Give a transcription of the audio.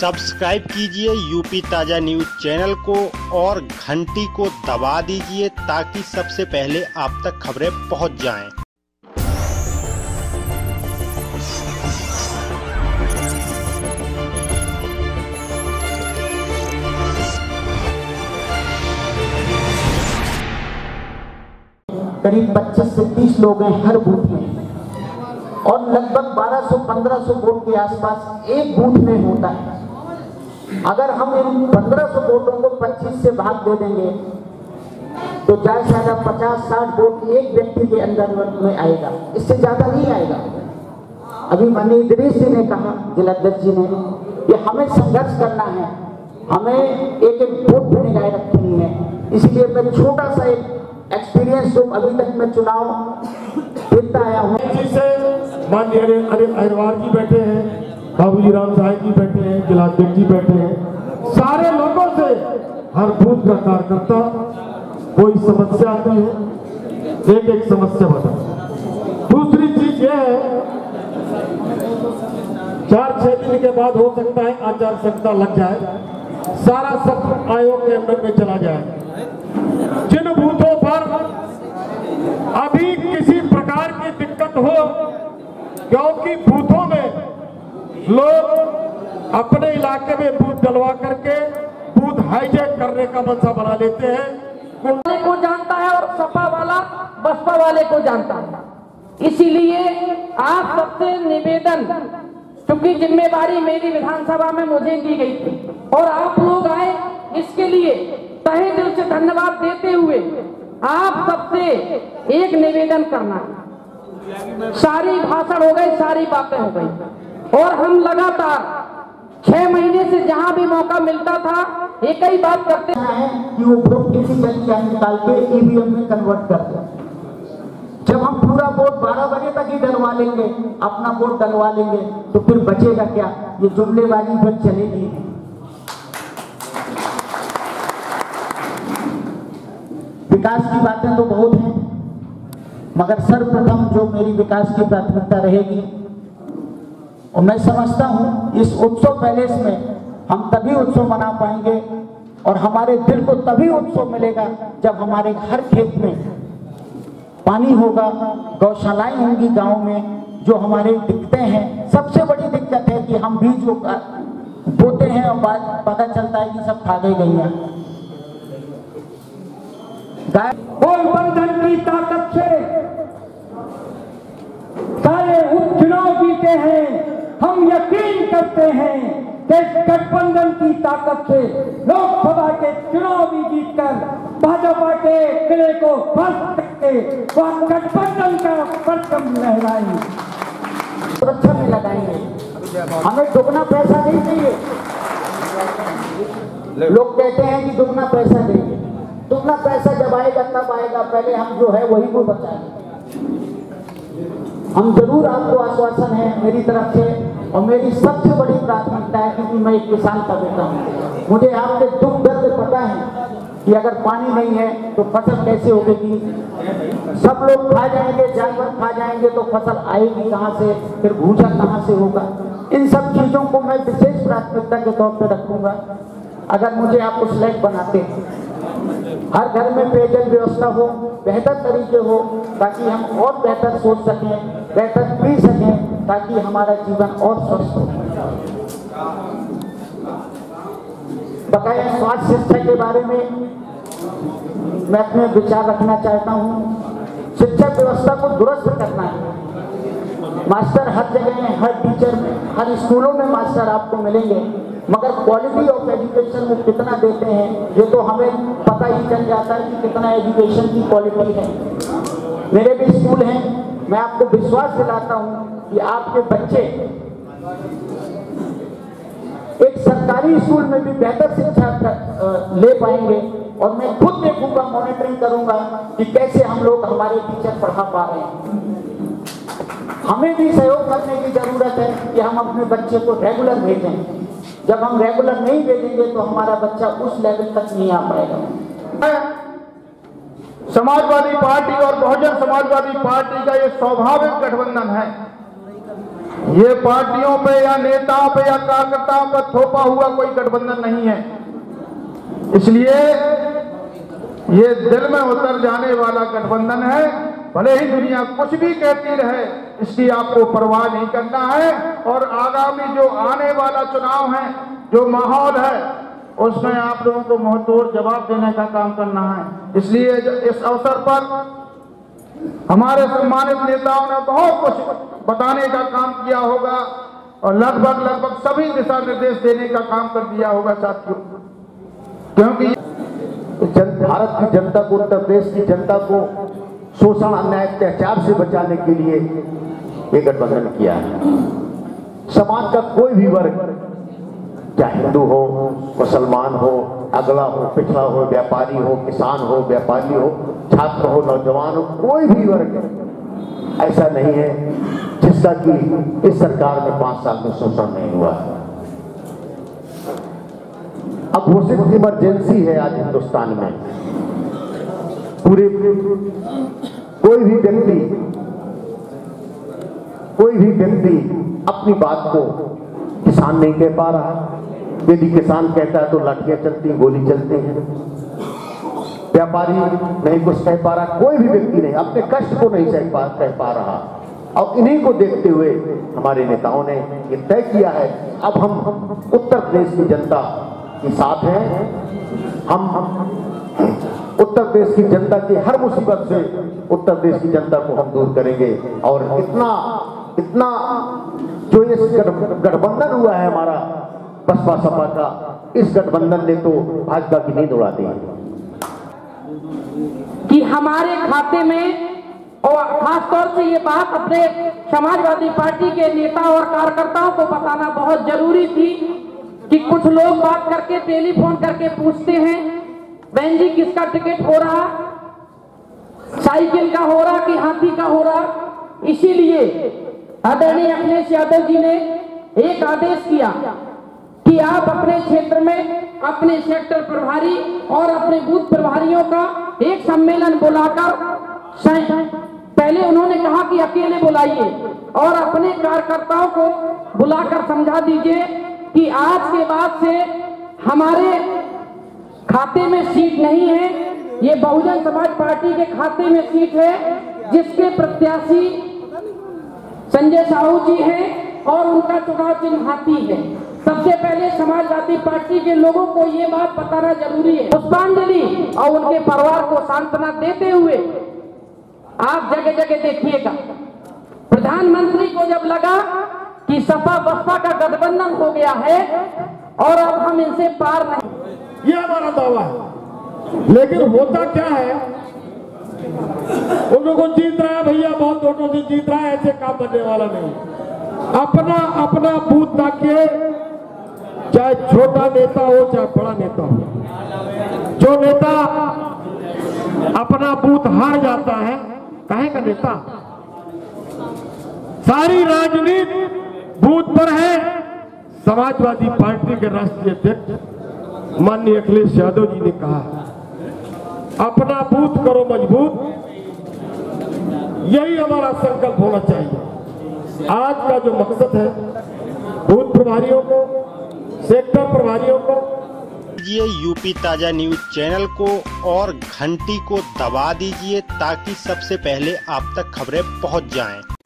Subscribe कीजिए UP ताज़ा news channel को और घंटी को दबा दीजिए ताकि सबसे पहले आप तक खबरें पहुंच जाएं। करीब 25 से 30 लोग हैं हर बूथ में और लगभग 1200-1500 वोट के आसपास एक बूथ में होता है। अगर हम इन 1500 वोटों को 25 से भाग दे देंगे तो ज्यादा 50-60 वोट एक व्यक्ति के अंदर में आएगा, इससे ज्यादा नहीं आएगा। अभी माननीय इदरीस जी ने कहा, जिलाध्यक्ष जी ने, कि हमें संघर्ष करना है, हमें एक एक वोट पर निगाह रखनी है। इसलिए मैं छोटा सा एक एक्सपीरियंस जो अभी तक मैं चुनाव देता आया हूँ। माननीय अनिल अहिरवार जी बैठे हैं, बाबूजी राम साहब जी बैठे हैं, जिलाध्यक्ष जी बैठे हैं। सारे लोगों से हर बूथ का कार्यकर्ता कोई समस्या आती है, एक एक समस्या बता। दूसरी चीज यह है, 4-6 दिन के बाद हो सकता है आचार संहिता लग जाए, सारा सब आयोग के अंदर में चला जाए। जिन बूथों पर अभी किसी प्रकार की दिक्कत हो, क्योंकि बूथों में लोग अपने इलाके में बूथ डलवा करके बूथ हाईजैक करने का मंशा बना लेते हैं। को जानता है और सपा वाला बसपा वाले को जानता है। इसीलिए आप सबसे निवेदन, क्योंकि जिम्मेवारी मेरी विधानसभा में मुझे दी गई थी और आप लोग आए, इसके लिए तहे दिल से धन्यवाद देते हुए आप सबसे एक निवेदन करना। सारी भाषण हो गई, सारी बातें हो गई और हम लगातार 6 महीने से जहां भी मौका मिलता था एक ही बात करते हैं कि वो वोट किसी निकाल के ईवीएम में कन्वर्ट कर दें। जब हम पूरा वोट 12 बजे तक ही डलवा लेंगे, अपना वोट डलवा लेंगे, तो फिर बचेगा क्या? ये जुमलेबाजी फिर चलेगी। विकास की बातें तो बहुत हैं, मगर सर्वप्रथम जो मेरी विकास की प्राथमिकता रहेगी, और मैं समझता हूं इस उत्सव पैलेस में हम तभी उत्सव मना पाएंगे और हमारे दिल को तभी उत्सव मिलेगा जब हमारे हर खेत में पानी होगा, गौशालाएं होंगी गांव में। जो हमारे दिक्कतें हैं, सबसे बड़ी दिक्कत है कि हम बीज बोते हैं और बाद पता चलता है कि सब खा गई गैया। गठबंधन की ताकत से सारे उपचुनाव जीते हैं। हम यकीन करते हैं कि गठबंधन की ताकत से लोकसभा के चुनाव भी जीतकर भाजपा के किले को फंस सकते, वह गठबंधन का परचम लहराएंगे, सुरक्षा में लगाएंगे। हमें दुगना पैसा नहीं चाहिए। लोग कहते हैं कि दुगना पैसा देंगे, दुगना पैसा जब आएगा तब आएगा, पहले हम जो है वही को बचाएंगे। हम जरूर आपको आश्वासन है मेरी तरफ से, और मेरी सबसे बड़ी प्राथमिकता है, क्योंकि मैं एक किसान का बेटा हूँ, मुझे आपके दुख दर्द पता है कि अगर पानी नहीं है तो फसल कैसे होगी। सब लोग खा जाएंगे, जानवर खा जाएंगे तो फसल आएगी कहाँ से, फिर भूसा कहाँ से होगा। इन सब चीजों को मैं विशेष प्राथमिकता के तौर पर रखूंगा। अगर मुझे आप उस लायक बनाते हैं, हर घर में पेयजल व्यवस्था हो, बेहतर तरीके हो, ताकि हम और बेहतर सोच सकें, बेहतर पी सकें, ताकि हमारा जीवन और स्वस्थ हो। बकाया स्वास्थ्य शिक्षा के बारे में मैं अपने विचार रखना चाहता हूँ। शिक्षा व्यवस्था को दुरुस्त करना है। मास्टर हर जगह में, हर टीचर में, हर स्कूलों में मास्टर आपको मिलेंगे, मगर क्वालिटी ऑफ एजुकेशन वो कितना देते हैं ये तो हमें पता ही चल जाता है कि कितना एजुकेशन की क्वालिटी है। मेरे भी स्कूल हैं, मैं आपको विश्वास दिलाता हूँ कि आपके बच्चे एक सरकारी स्कूल में भी बेहतर शिक्षा ले पाएंगे, और मैं खुद देखूंगा, मॉनिटरिंग करूंगा कि कैसे हम लोग हमारे टीचर पढ़ा पा रहे हैं। हमें भी सहयोग करने की जरूरत है कि हम अपने बच्चे को रेगुलर भेजें। जब हम रेगुलर नहीं भेजेंगे तो हमारा बच्चा उस लेवल तक नहीं आ पाएगा। समाजवादी पार्टी और बहुजन समाजवादी पार्टी का ये स्वाभाविक गठबंधन है। ये पार्टियों पे या नेताओं पे या कार्यकर्ताओं पे थोपा हुआ कोई गठबंधन नहीं है। इसलिए ये दिल में उतर जाने वाला गठबंधन है। भले ही दुनिया कुछ भी कहती रहे, इसकी आपको परवाह नहीं करना है। और आगामी जो आने वाला चुनाव है, जो माहौल है, उसमें आप लोगों को मुंहतोड़ जवाब देने का काम करना है। इसलिए इस अवसर पर हमारे सम्मानित नेताओं ने बहुत कुछ बताने का काम किया होगा और लगभग सभी दिशा निर्देश देने का काम कर दिया होगा साथियों, क्योंकि भारत की जनता को, उत्तर प्रदेश की जनता को शोषण, अन्याय, अत्याचार से बचाने के लिए ये गठबंधन किया है। समाज का कोई भी वर्ग, चाहे हिंदू हो, मुसलमान हो, अगला हो, पिछड़ा हो, व्यापारी हो, किसान हो, व्यापारी हो, छात्र हो, नौजवान हो, कोई भी वर्ग ऐसा नहीं है जिसका कि इस सरकार में 5 साल में शोषण नहीं हुआ। अब घोषित इमरजेंसी है आज हिंदुस्तान में। पूरे कोई भी व्यक्ति अपनी बात को किसान नहीं कह पा रहा। यदि किसान कहता है तो लाठियां चलती, गोली चलते हैं। व्यापारी नहीं कुछ कह पा रहा, कोई भी व्यक्ति नहीं अपने कष्ट को नहीं कह पा रहा। और इन्हीं को देखते हुए हमारे नेताओं ने ये तय किया है, अब हम उत्तर प्रदेश की जनता के साथ हैं। हम उत्तर प्रदेश की जनता की हर मुसीबत से उत्तर प्रदेश की जनता को हम दूर करेंगे। और इतना जो ये गठबंधन हुआ है हमारा बसपा सपा का, इस गठबंधन ने तो भाजपा की नींद उड़ा दी कि हमारे खाते में, और खास तौर से ये बात अपने समाजवादी पार्टी के नेता और कार्यकर्ताओं को बताना बहुत जरूरी थी कि कुछ लोग बात करके टेलीफोन करके पूछते हैं, बहन जी किसका टिकट हो रहा, साइकिल का हो रहा कि हाथी का हो रहा। इसीलिए आदरणीय अखिलेश यादव जी ने एक आदेश किया कि आप अपने क्षेत्र में अपने सेक्टर प्रभारी और अपने बूथ प्रभारियों का एक सम्मेलन बुलाकर, पहले उन्होंने कहा कि अकेले बुलाइए और अपने कार्यकर्ताओं को बुलाकर समझा दीजिए कि आज के बाद से हमारे खाते में सीट नहीं है, ये बहुजन समाज पार्टी के खाते में सीट है, जिसके प्रत्याशी संजय साहू जी हैं और उनका चुनाव चिन्ह हाथी है। सबसे पहले समाजवादी पार्टी के लोगों को ये बात बताना जरूरी है। पुष्पांजलि और उनके परिवार को सांत्वना देते हुए आप जगह जगह देखिएगा, प्रधानमंत्री को जब लगा कि सपा बसपा का गठबंधन हो गया है और अब हम इनसे पार नहीं, ये हमारा दावा है। लेकिन होता क्या है, उन लोगों को जीत रहा है भैया, बहुत वोटों से जीत रहा है, ऐसे काम बनने वाला नहीं। अपना अपना बूथ ताकि चाहे छोटा नेता हो चाहे बड़ा नेता हो, जो नेता अपना बूथ हार जाता है, काहे का नेता? सारी राजनीति बूथ पर है। समाजवादी पार्टी के राष्ट्रीय अध्यक्ष माननीय अखिलेश यादव जी ने कहा, अपना बूथ करो मजबूत, यही हमारा संकल्प होना चाहिए। आज का जो मकसद है, बूथ प्रभारियों को, सेक्टर प्रभारियों को, ये यूपी ताजा न्यूज चैनल को और घंटी को दबा दीजिए ताकि सबसे पहले आप तक खबरें पहुंच जाएं।